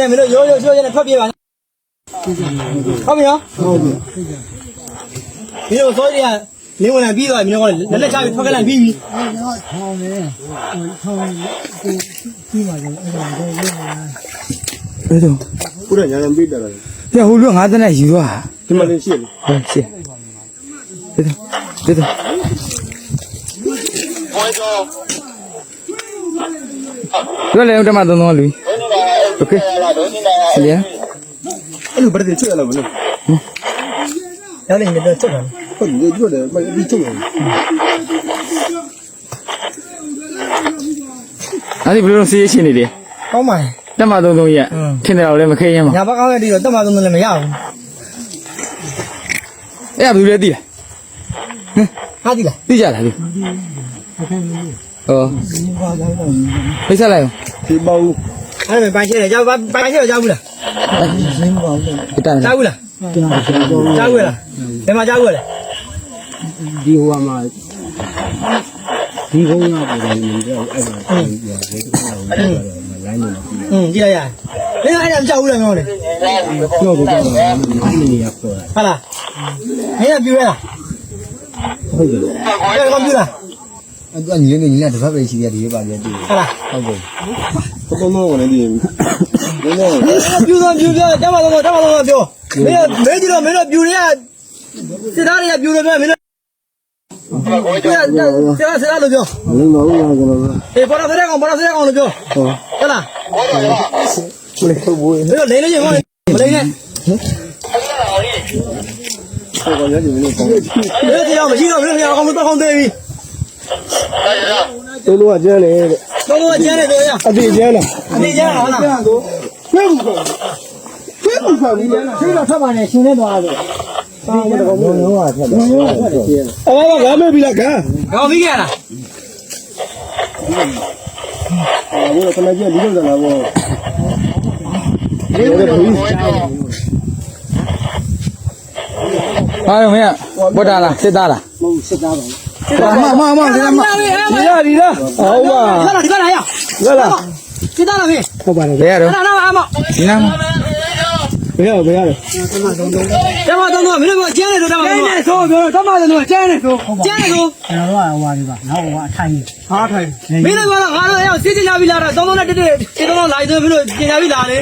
နဲ့မင်းတို့ရိုးရိုးချိုးရနဲ့ထွက်ပြေးပါဟုတ်ပြီနော်ဟုတ်ပြီဒီလိုဆိုရလင်းဝင်လာပြီးတော့မင်းတို့ကလက်လက်ချပြီးထွက်ခဲ့လိုက်ပြီးပြီထောင်းတယ်ထောင်းပြီးပါလေအဲ့ဒါတော့ဘယ်တော့ခုနညာရံပြီးတယ်လားပြဟိုလူငါးတန်းနဲ့ယူသွားဒီမှာလည်းရှိတယ်ဟုတ်ရှိဒီတော့လည်းတမသုံးလူโอเคဆရာအဲ့လိုဘယ်တည်းချွတ်ရလားဘယ်လိုရောက်နေတော့ချွတ်တယ်ဟုတ်တယ်ချွတ်တယ်မပြီးချွတ်တယ်အဲ့ဒီဘယ်လိုစီးရချင်းနေလဲကောင်းပါတမသုံးရထင်တယ်တော့လည်းမခဲရင်ပါညာဘက်ကောင်းတဲ့ဒီတော့တမသုံးလည်းမရဘူးအဲ့ဒါဘယ်လိုလဲသိလားဟာသိလားသိကြလားဒီဟောဖိစားလိုက်ဒီပေါ့အဲ့ဒါပိုင်းရှင်းတယ်ကြောက်ပိုင်းရှင်းတော့ကြောက်ဘူးလားရှင်းပါဦးကြောက်ဘူးလားကြောက်ဘူးလားဘယ်မှာကြောက်ဘူးလဲဒီဟိုမှာဒီကုန်းရပုံစံမျိုးအဲ့ဒါအဲ့ဒီလိုလိုင်းနေကြည့်လိုက်ရအဲ့ဒါကြောက်ဘူးလားငေါ့လေကြောက်ကြတာအဲ့ဒီနေရာပေါ်ဟာလားမင်းကပြူရလားဟုတ်တယ်အဲ့ဒါကပြူလားအဲ့ဒါညီလေးတစ်ဖက်ပဲရှိတယ်ဒီပါပြန်တွေ့ဟာလားဟုတ်ကဲ့ဘုံမောလည်းဒီနည်းနည်းပြူတော့တမတော့ပြောမင်းကြည့်တော့မင်းတို့ပြူတွေကစစ်သားတွေကပြူတယ်ပဲမင်းတို့ဆရာလို့ပြောမင်းတော့ကျွန်တော်အေးပေါ်တော့ဆရာကောင်လို့ပြောဟုတ်လားကိုလေထုတ်ဖို့မင်းတို့လိမ့်လို့ရင်ဟောမလိမ့်နဲ့ဟုတ်ပါရဲ့ဒီလိုပေါ့မင်းတရားမရှိတော့မင်းတရားကောင်လို့တော့ကောင်းသေးပြီတို့လိုကကျန်းလေတဲ့တို့လိုကကျန်းတယ်တို့ရအတိကျန်းလားအတိကျန်းဟုတ်လားကျန်းတော့ခွဲဘူးခေါ်ပြီးလားခွဲတော့ထွက်ပါနဲ့ရှင်နေသွားတယ်ဘာမှတော့မလို့ဟာထွက်တယ်အော်ဘာမေးပြီလားကောင်းပြီကြလားဘယ်လိုခဏကျဒီလိုလာဘောဒီလိုဘူးဟာမင်းဗုဒ္ဓလားစစ်သားလားမဟုတ်စစ်သားပါမဒီလားဟုတ်ပါဒီလားရရလာစစ်သားလားမင်းဟုတ်ပါတယ်ဘယ်ရတော့ဒီနာဘယ်ရလဲတမသုံးမင်းတို့ကကျန်းနေတော့တမသုံးဆိုပြောတမသုံးကကျန်းနေဆိုကျွန်တော်တို့ဟိုပါနောက်ဟိုအထိုင်ဟာထိုင်မင်းတို့ကငါတို့ရောက်စစ်ကြကြပြီလားသုံးနဲ့တက်လာရင်မင်းတို့ပြင်ကြပြီလားလေ